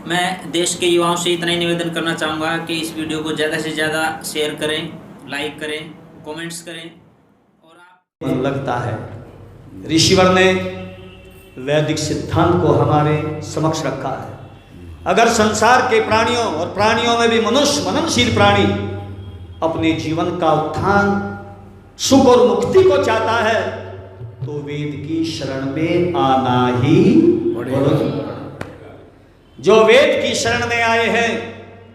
मैं देश के युवाओं से इतना ही निवेदन करना चाहूँगा कि इस वीडियो को ज़्यादा से ज़्यादा शेयर करें, लाइक करें, कमेंट्स करें। और आप मन लगता है, ऋषिवर ने वैदिक सिद्धांत को हमारे समक्ष रखा है। अगर संसार के प्राणियों और प्राणियों में भी मनुष्य मननशील प्राणी अपने जीवन का उत्थान, सुख और मुक्ति को चाहता है तो वेद की शरण में आना ही पड़ेगा। जो वेद की शरण में आए हैं,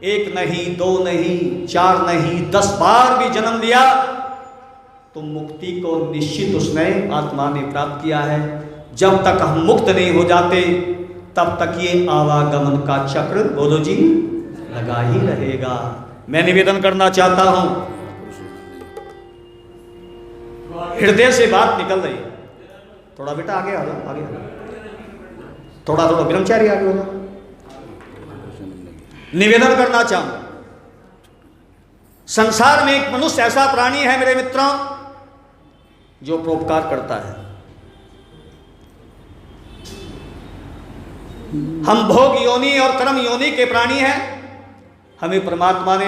एक नहीं, दो नहीं, चार नहीं, 10 बार भी जन्म लिया तो मुक्ति को निश्चित उसने आत्मा ने प्राप्त किया है। जब तक हम मुक्त नहीं हो जाते तब तक ये आवागमन का चक्र, बोलो जी, लगा ही रहेगा। मैं निवेदन करना चाहता हूं, हृदय से बात निकल रही है। थोड़ा बेटा आगे आ जाओ, आगे आ जाओ, थोड़ा ब्रह्मचारी आगे हो जाओ। निवेदन करना चाहूंगा, संसार में एक मनुष्य ऐसा प्राणी है मेरे मित्रों जो परोपकार करता है। हम भोग योनि और कर्म योनि के प्राणी हैं। हमें परमात्मा ने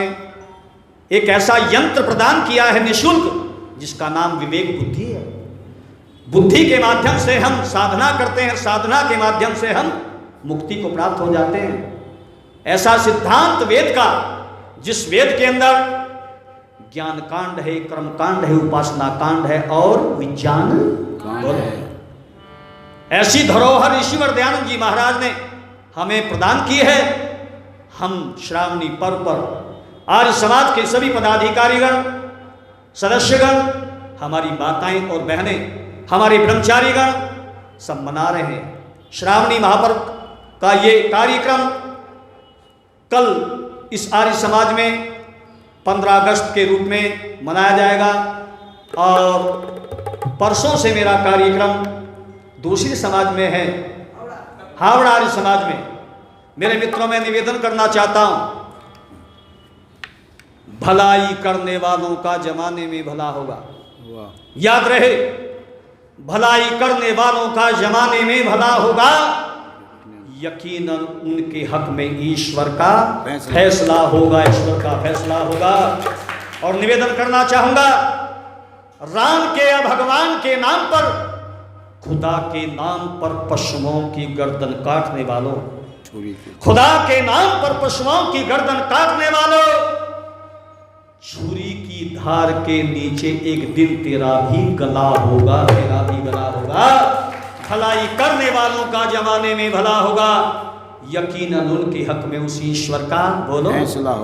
एक ऐसा यंत्र प्रदान किया है निःशुल्क, जिसका नाम विवेक बुद्धि है। बुद्धि के माध्यम से हम साधना करते हैं, साधना के माध्यम से हम मुक्ति को प्राप्त हो जाते हैं। ऐसा सिद्धांत वेद का, जिस वेद के अंदर ज्ञान कांड है, कर्म कांड है, उपासना कांड है और विज्ञान कांड है। ऐसी धरोहर ऋषिवर दयानंद जी महाराज ने हमें प्रदान की है। हम श्रावणी पर्व पर आर्य समाज के सभी पदाधिकारीगण, सदस्यगण, हमारी माताएं और बहनें, हमारे ब्रह्मचारीगण सब मना रहे हैं श्रावणी महापर्व का ये कार्यक्रम। कल इस आर्य समाज में 15 अगस्त के रूप में मनाया जाएगा और परसों से मेरा कार्यक्रम दूसरे समाज में है, हावड़ा आर्य समाज में। मेरे मित्रों, मैं निवेदन करना चाहता हूं, भलाई करने वालों का जमाने में भला होगा। याद रहे, भलाई करने वालों का जमाने में भला होगा। यकीनन उनके हक में ईश्वर का फैसला होगा, ईश्वर का फैसला होगा। और निवेदन करना चाहूंगा, राम के या भगवान के नाम पर, खुदा के नाम पर पशुओं की गर्दन काटने वालों, खुदा के नाम पर पशुओं की गर्दन काटने वालों, छुरी की धार के नीचे एक दिन तेरा भी गला होगा, तेरा भी गला होगा। भलाई करने वालों का जमाने में भला होगा। यकीनन उनके हक में उस ईश्वर का, बोलो,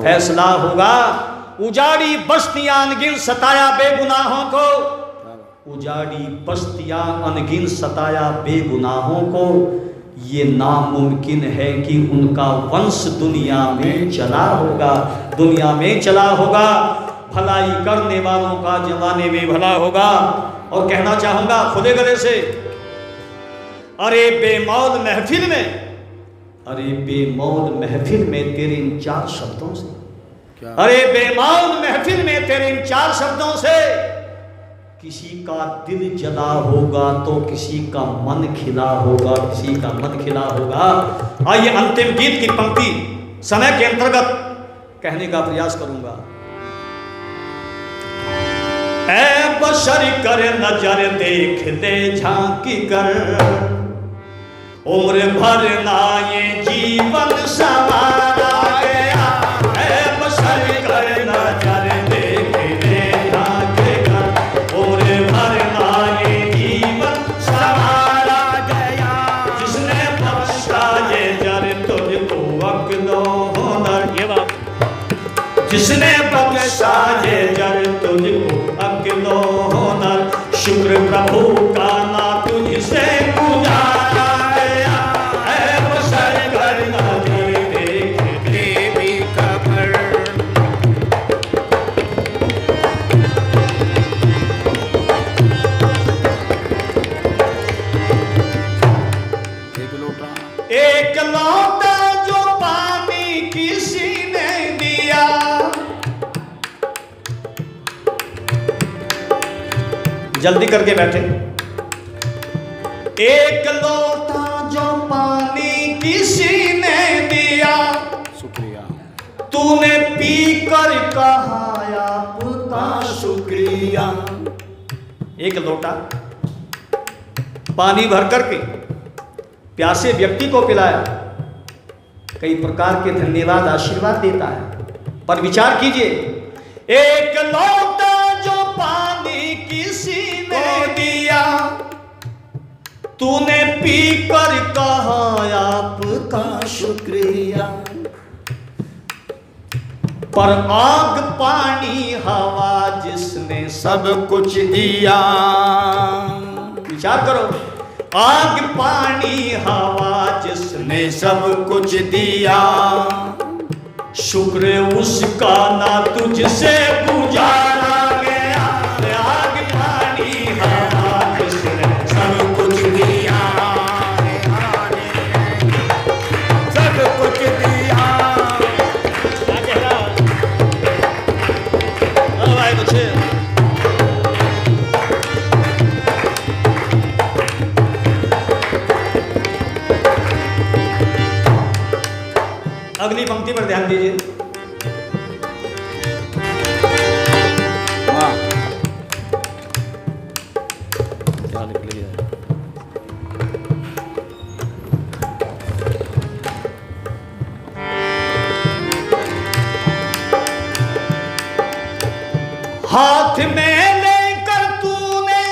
फैसला होगा। उजाड़ी बस्तियां अनगिन सताया बेगुनाहों को, उजाड़ी बस्तियां अनगिन सताया बेगुनाहों को। ये नामुमकिन है कि उनका वंश दुनिया में चला होगा, दुनिया में चला होगा। भलाई करने वालों का जमाने में भला होगा। और कहना चाहूंगा खुले गले से, अरे बेमौल महफिल में, अरे बेमौल महफिल में तेरे इन 4 शब्दों से, अरे बेमौल महफिल में तेरे इन 4 शब्दों से किसी का दिल जला होगा तो किसी का मन खिला होगा, किसी का मन खिला होगा। आइए अंतिम गीत की पंक्ति समय के अंतर्गत कहने का प्रयास करूंगा। ऐ बशर कर नजर देख ले झांकी कर, उम्र भर ना ये जीवन सवारा गया। ऐ बशर कर नजर देख ले झांकी कर, उम्र भर ना ये जीवन सवारा गया। जिसने बख्शा ये जर तुझको अक्ल हुनर, ये बात, जिसने बख्शा ये जर तुझको अक्ल हुनर, शुक्र प्रभु का ना तुझसे गुजारा गया। ऐ बशर कर नजर देख देवी कबर। एक लौटा जो पानी किसी ने दिया, जल्दी करके बैठे। एक लोटा जो पानी किसी ने दिया, कहा आपका शुक्रिया। एक लोटा पानी भर करके प्यासे व्यक्ति को पिलाया, कई प्रकार के धन्यवाद आशीर्वाद देता है। पर विचार कीजिए, एक लोटा जो पानी किसी ने दिया, तूने पीकर कहा आपका शुक्रिया। पर आग पानी हवा जिसने सब कुछ दिया, विचार करो, आग पानी हवा जिसने सब कुछ दिया, शुक्र उसका ना तुझसे गुजारा गया। आग पानी हवा जिसने सब कुछ दिया, सब कुछ दिया। भाई कुछ अगली पंक्ति पर ध्यान दीजिए। क्या निकली है? हाथ में लेकर तूने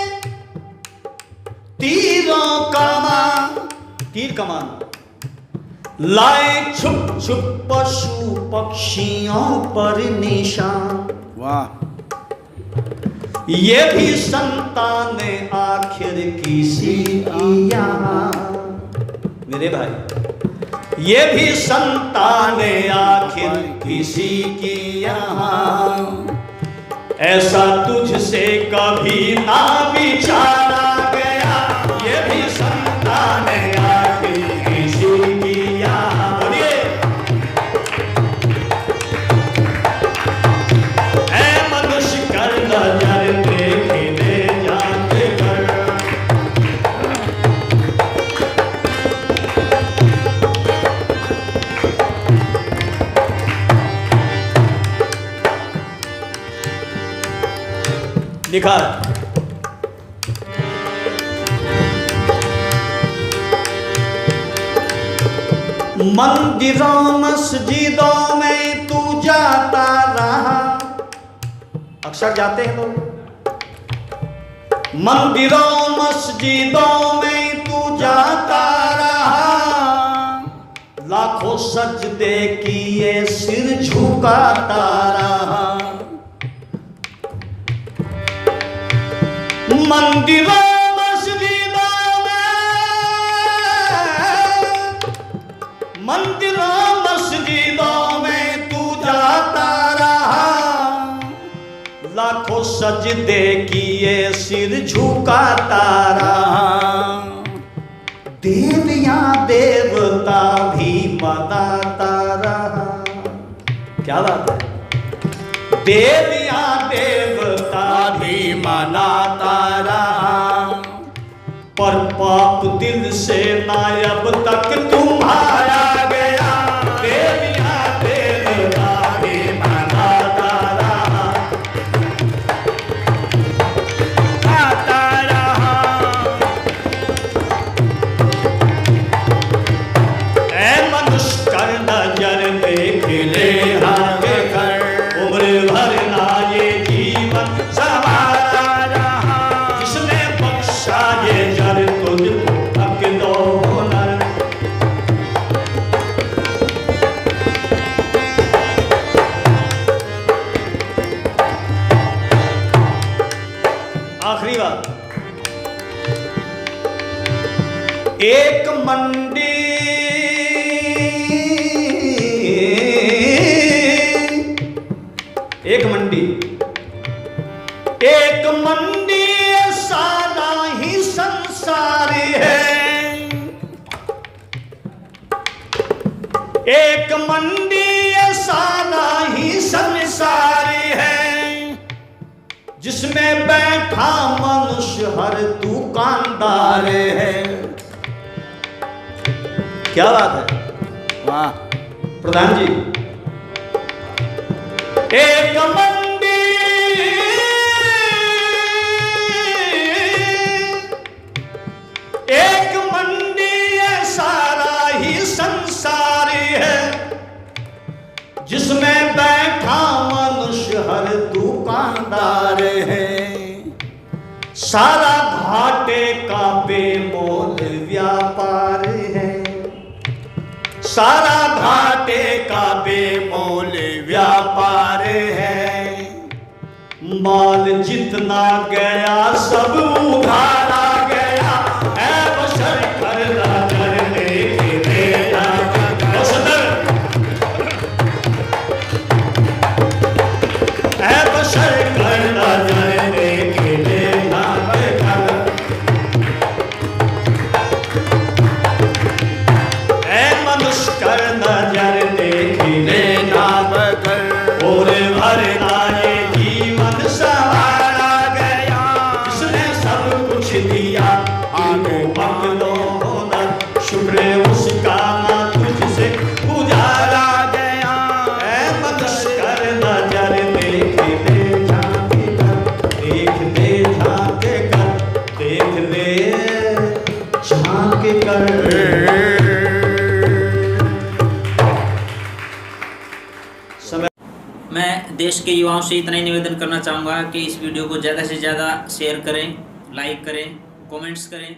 तीर कमान लाए छुप छुप पशु पक्षियों पर निशान। वाह, ये भी संतान आखिर किसी की यहाँ। मेरे भाई, ये भी संतान आखिर किसी की यहाँ। ऐसा तुझसे कभी ना विचारा गया, ये भी संतान आखिर किसी की यहाँ। बोलिए, ऐ मनुष्य कर नजर देखने जाते कर। लिखा है, मंदिरों मस्जिदों में तू जाता रहा। अक्सर जाते हैं लोग मंदिरों मस्जिदों में तू जाता रहा। लाखों सजदे किए सिर झुकाता रहा। मंदिरों मस्जिदों में तू जाता रहा। लाखों सजदे किए सिर झुकाता रहा। देव या देवता भी मनाता रहा। क्या बात है, देव या देवता भी मनाता रहा। पर पाप दिल से ना अब तक तुम्हारा गया। देव या देवता भी मनाता रहा, आता रहा। ऐ मनुष्य कर नजर देख ले आगे कर। उम्र भर ना ये जीवन सवारा रहा। जिसने बख्शा ये जर तुझको हक दो हुनर। आखिरी बात, एक मंडी सारा ही संसार है। एक मंडी सारा ही संसार है। जिसमें बैठा मनुष्य हर दुकानदार है। क्या बात है, वाह। प्रधान जी, एक मंडी है, सारा ही संसार है, जिसमें बैठा मनुष्य हर दुकानदार है। सारा घाटे का बेमोल व्यापार है, सारा घाटे का बेमोल व्यापार है। माल जितना गया सब उधारा गया, ऐ बशर कर नजर देखे देना। ऐ बशर कर नजर देखे देना। ऐ मनुष्य कर नजर देखे देना बकर, और भरना ये जीवन सवारा गया, जिसने सब कुछ दिया आगो पकड़ो होना, शुक्र उसका ना तुझसे गुजारा गया। ऐ मनुष्य कर नजर देख ले झांके कर, देख ले झांके कर, देख ले झांके कर। मैं देश के युवाओं से इतना ही निवेदन करना चाहूँगा कि इस वीडियो को ज़्यादा से ज़्यादा शेयर करें, लाइक करें, कमेंट्स करें